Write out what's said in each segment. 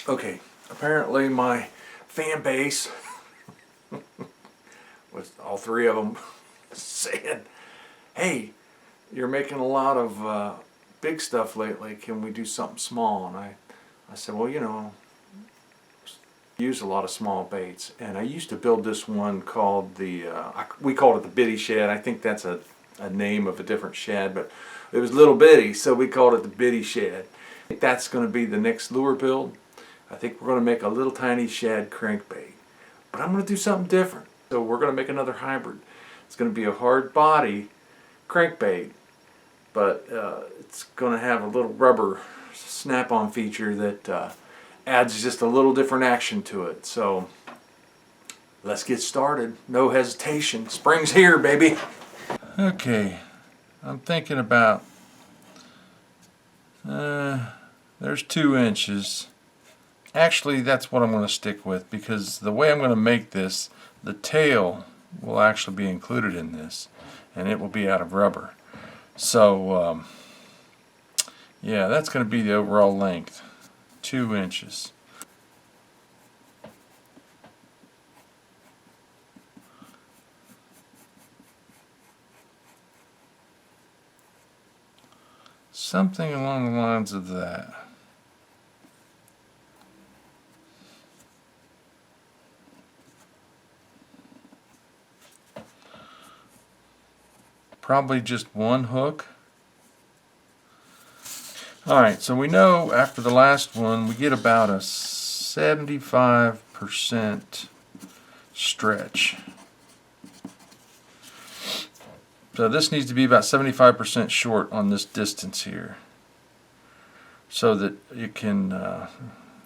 Okay, apparently my fan base, with all three of them, said, hey, you're making a lot of big stuff lately. Can we do something small? And I said, well, you know, use a lot of small baits. And I used to build this one called we called it the bitty shad. I think that's a name of a different shad, but it was little bitty, so we called it the bitty shad. I think that's going to be the next lure build. I think we're going to make a little tiny shad crankbait. But I'm going to do something different. So we're going to make another hybrid. It's going to be a hard body crankbait, but it's going to have a little rubber snap-on feature that adds just a little different action to it. So let's get started. No hesitation. Spring's here, baby. Okay, I'm thinking about, there's 2 inches. Actually, that's what I'm going to stick with, because the way I'm going to make this, the tail will actually be included in this, and it will be out of rubber. So, yeah, that's going to be the overall length, 2 inches. Something along the lines of that. Probably just 1 hook. Alright, so we know after the last one we get about a 75% stretch. So this needs to be about 75% short on this distance here, so that it can,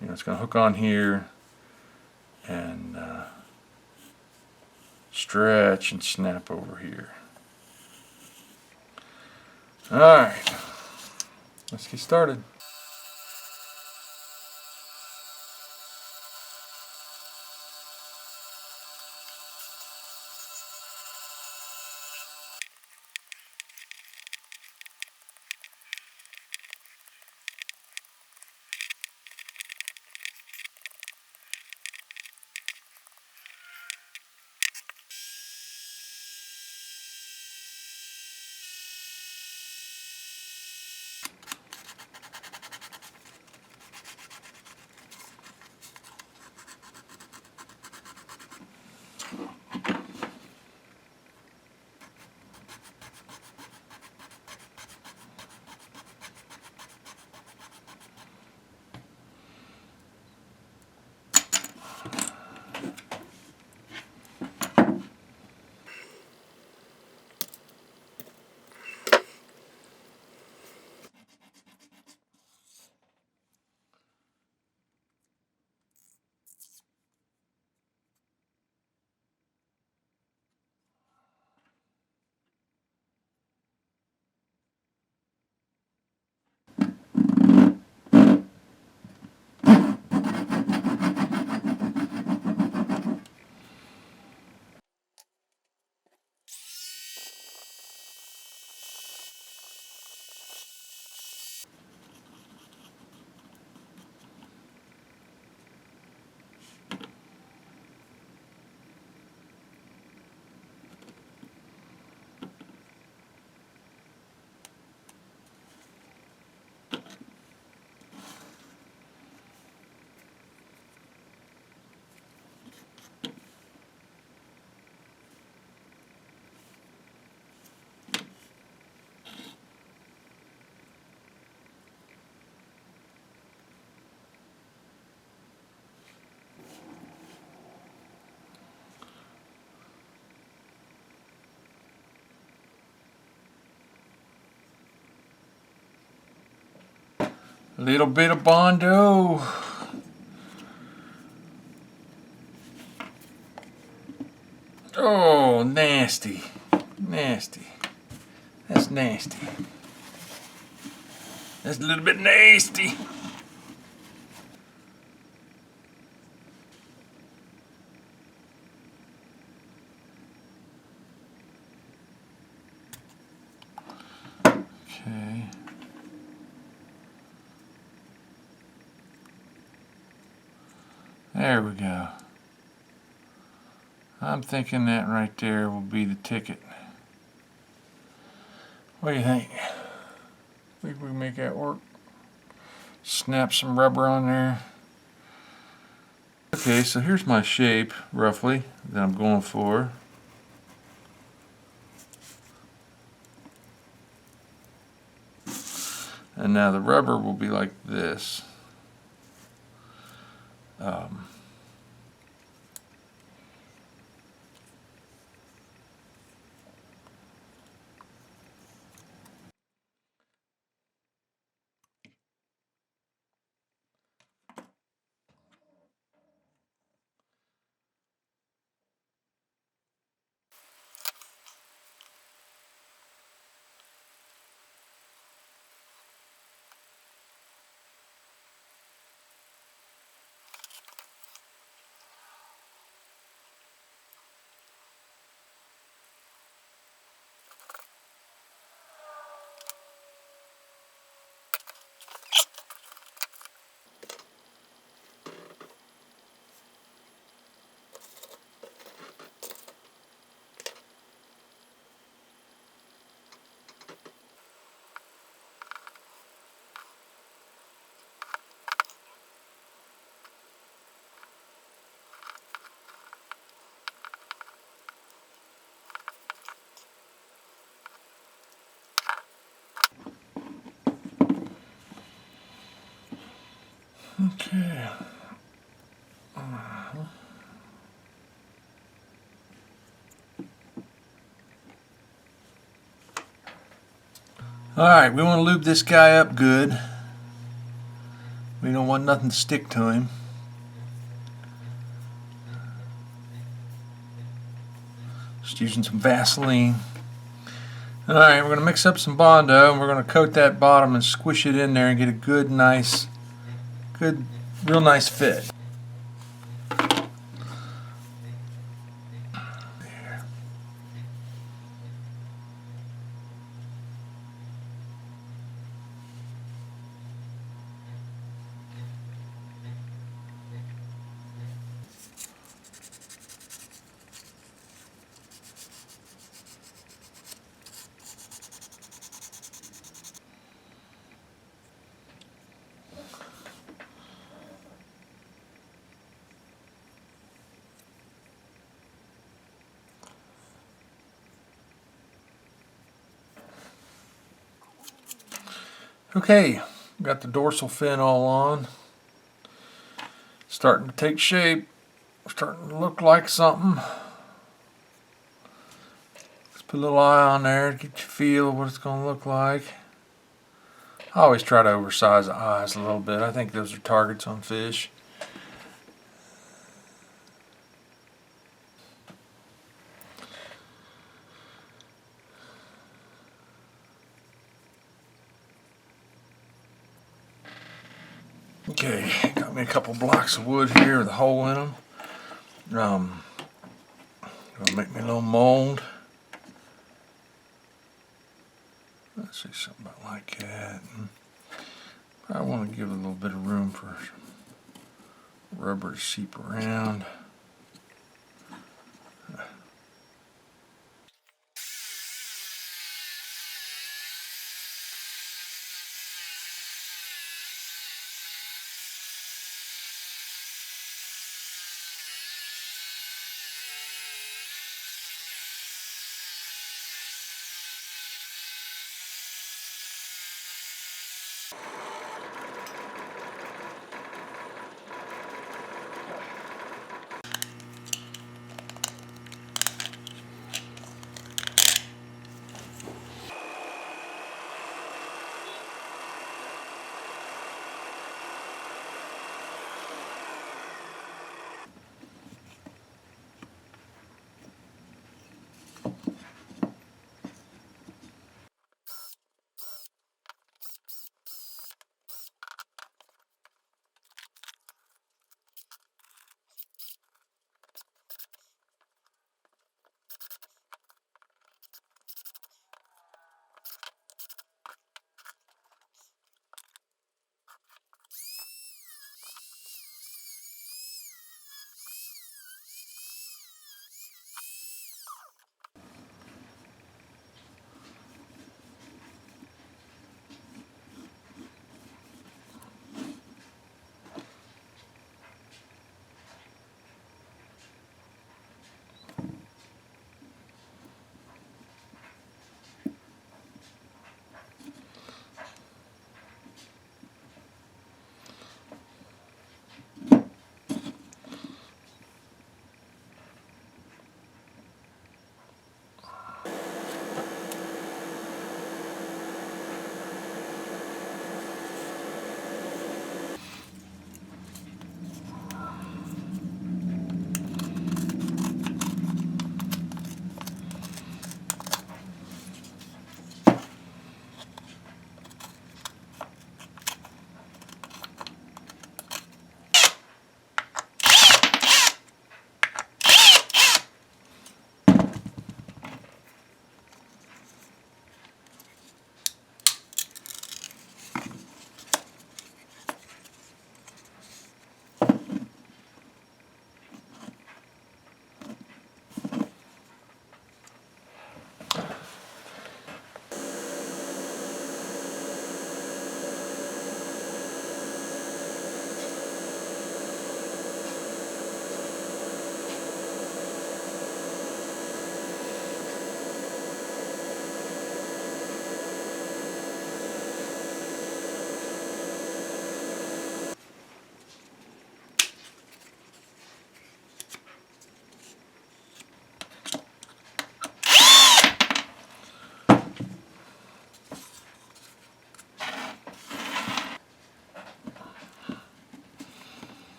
it's going to hook on here and stretch and snap over here. Alright, let's get started. A little bit of Bondo. Oh, nasty. Nasty. That's nasty. That's a little bit nasty. Okay. There we go. I'm thinking that right there will be the ticket. What do you think? Think we can make that work? Snap some rubber on there. Okay, so here's my shape, roughly, that I'm going for. And now the rubber will be like this. Okay. Alright, we want to lube this guy up good. We don't want nothing to stick to him. Just using some Vaseline. Alright, we're going to mix up some Bondo and we're going to coat that bottom and squish it in there and get a good, nice, real nice fit. Okay, got the dorsal fin all on. Starting to take shape. Starting to look like something. Let's put a little eye on there to get you a feel of what it's going to look like. I always try to oversize the eyes a little bit. I think those are targets on fish. Okay, got me a couple blocks of wood here with a hole in them. Gonna make me a little mold. Let's see, something about like that. I want to give it a little bit of room for rubber to seep around.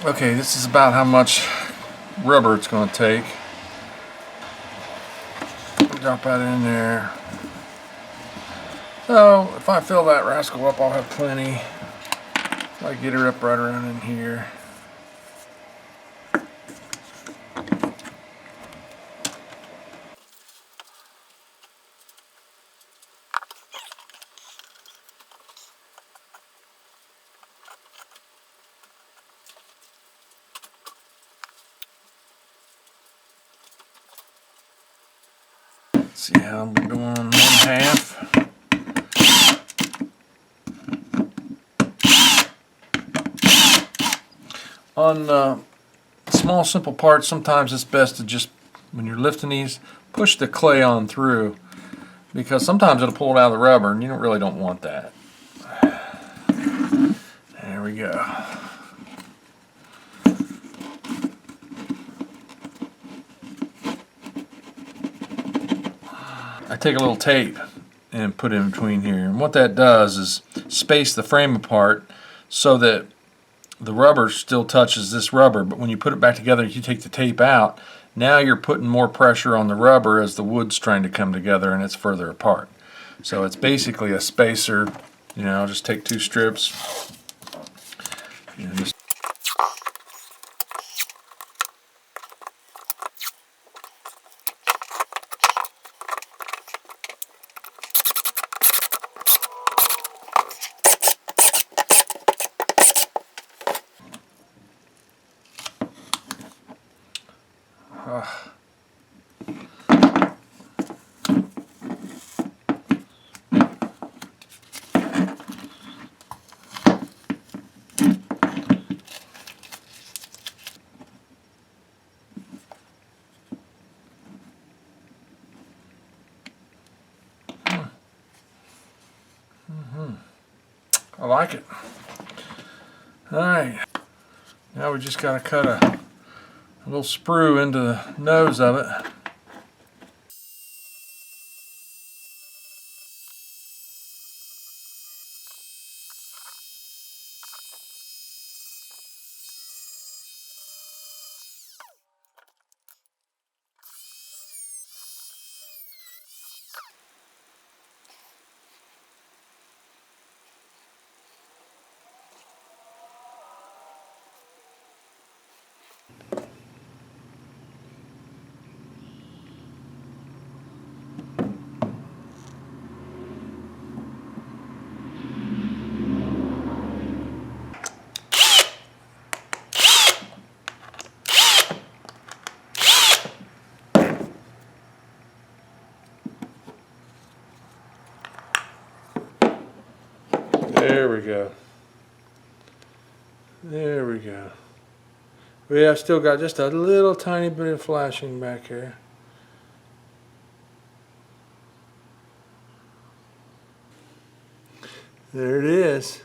Okay, this is about how much rubber it's going to take. Drop that in there. So if I fill that rascal up, I'll have plenty. I get her up right around in here. See how I'm doing 1/2. On small simple parts, sometimes it's best to just, when you're lifting these, push the clay on through, because sometimes it'll pull it out of the rubber and you really don't want that. There we go. I take a little tape and put it in between here, and what that does is space the frame apart so that the rubber still touches this rubber, but when you put it back together, you take the tape out, now you're putting more pressure on the rubber as the wood's trying to come together and it's further apart. So it's basically a spacer. You know, just take 2 strips and just I like it. Alright, now we just got to cut a little sprue into the nose of it. There we go. There we go. Yeah, I've still got just a little tiny bit of flashing back here. There it is.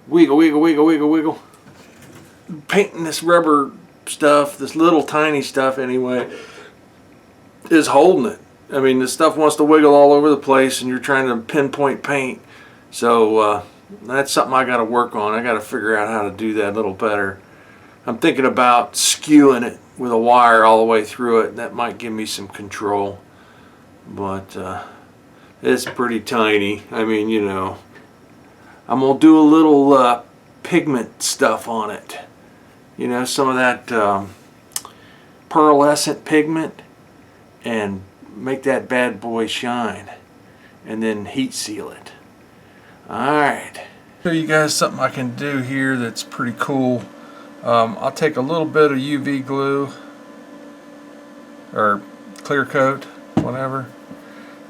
Wiggle, wiggle, wiggle, wiggle, wiggle. Painting this rubber stuff, this little tiny stuff anyway, is holding it. I mean, this stuff wants to wiggle all over the place and you're trying to pinpoint paint. So that's something I got to work on. I got to figure out how to do that a little better. I'm thinking about skewing it with a wire all the way through it. That might give me some control. But it's pretty tiny. I mean, you know, I'm going to do a little pigment stuff on it. You know, some of that pearlescent pigment, and make that bad boy shine. And then heat seal it. Alright, Show you guys something I can do here that's pretty cool. I'll take a little bit of UV glue or clear coat, whatever,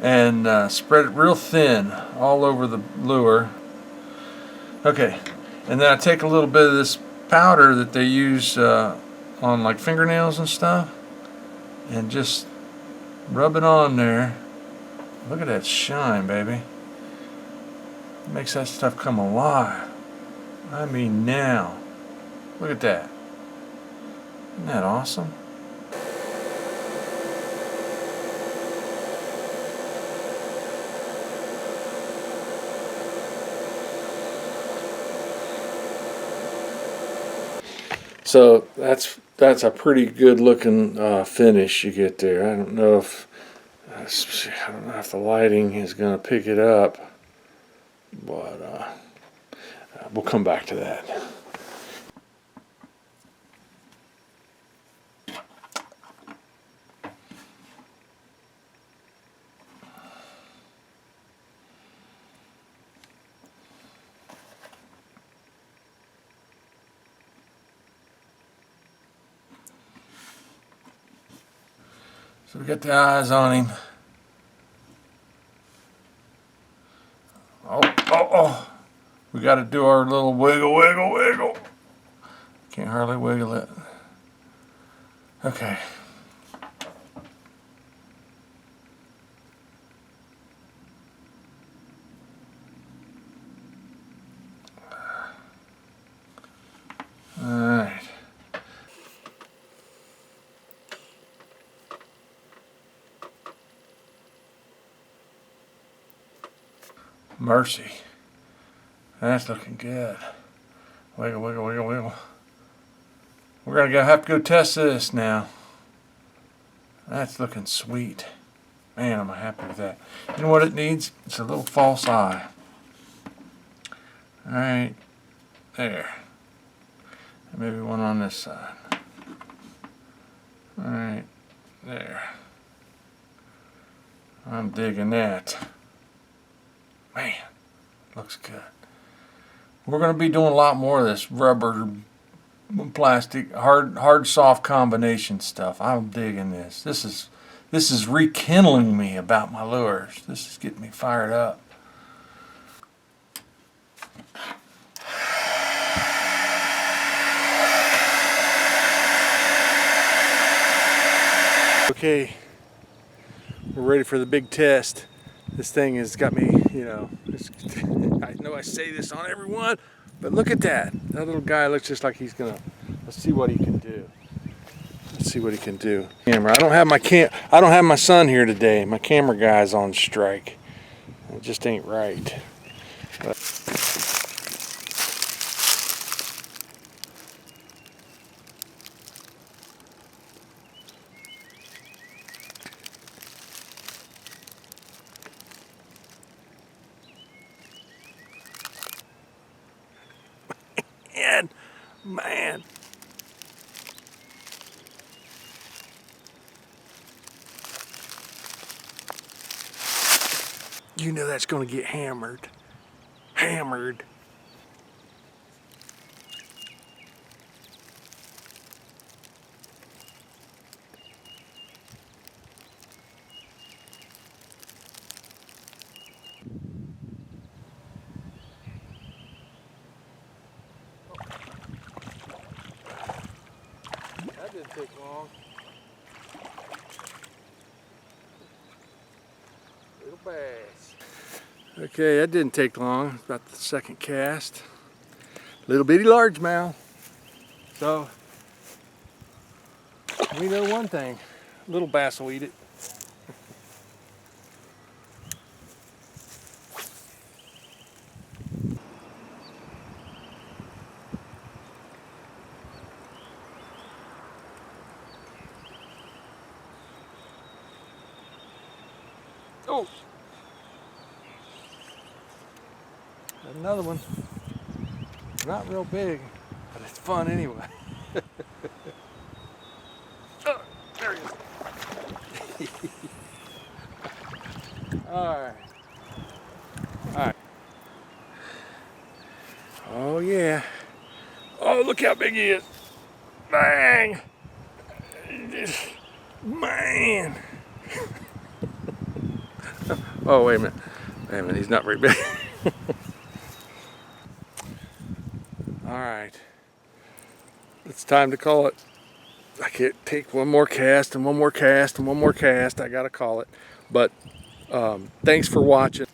and spread it real thin all over the lure. Okay, and then I take a little bit of this powder that they use on like fingernails and stuff, and just rub it on there. Look at that shine, baby. It makes that stuff come alive. I mean, now. Look at that. Isn't that awesome? So that's a pretty good looking finish you get there. I don't know if the lighting is going to pick it up, but we'll come back to that. So we got the eyes on him. Oh. We got to do our little wiggle. Can't hardly wiggle it. Okay. All right. Mercy. That's looking good. Wiggle. We're gonna have to go test this now. That's looking sweet. Man, I'm happy with that. You know what it needs? It's a little false eye. Alright. There. And maybe one on this side. Alright. There. I'm digging that. Man, looks good. We're going to be doing a lot more of this rubber, plastic, hard, soft combination stuff. I'm digging this. This is rekindling me about my lures. This is getting me fired up. Okay, we're ready for the big test. This thing has got me, I know I say this on everyone, but look at that. That little guy looks just like he's gonna, let's see what he can do. Camera. I don't have my son here today. My camera guy's on strike. It just ain't right. But man. You know that's going to get hammered. That didn't take long. Little bass. Okay, that didn't take long. About the second cast. Little bitty largemouth. So, we know one thing. Little bass will eat it. Oh! Another one. Not real big, but it's fun anyway. Oh, there he is. Alright. how big he is. Bang! Man! Oh, wait a minute. Wait a minute, he's not very big. Alright. It's time to call it. I can't take one more cast and one more cast and one more cast. I gotta call it. But thanks for watching.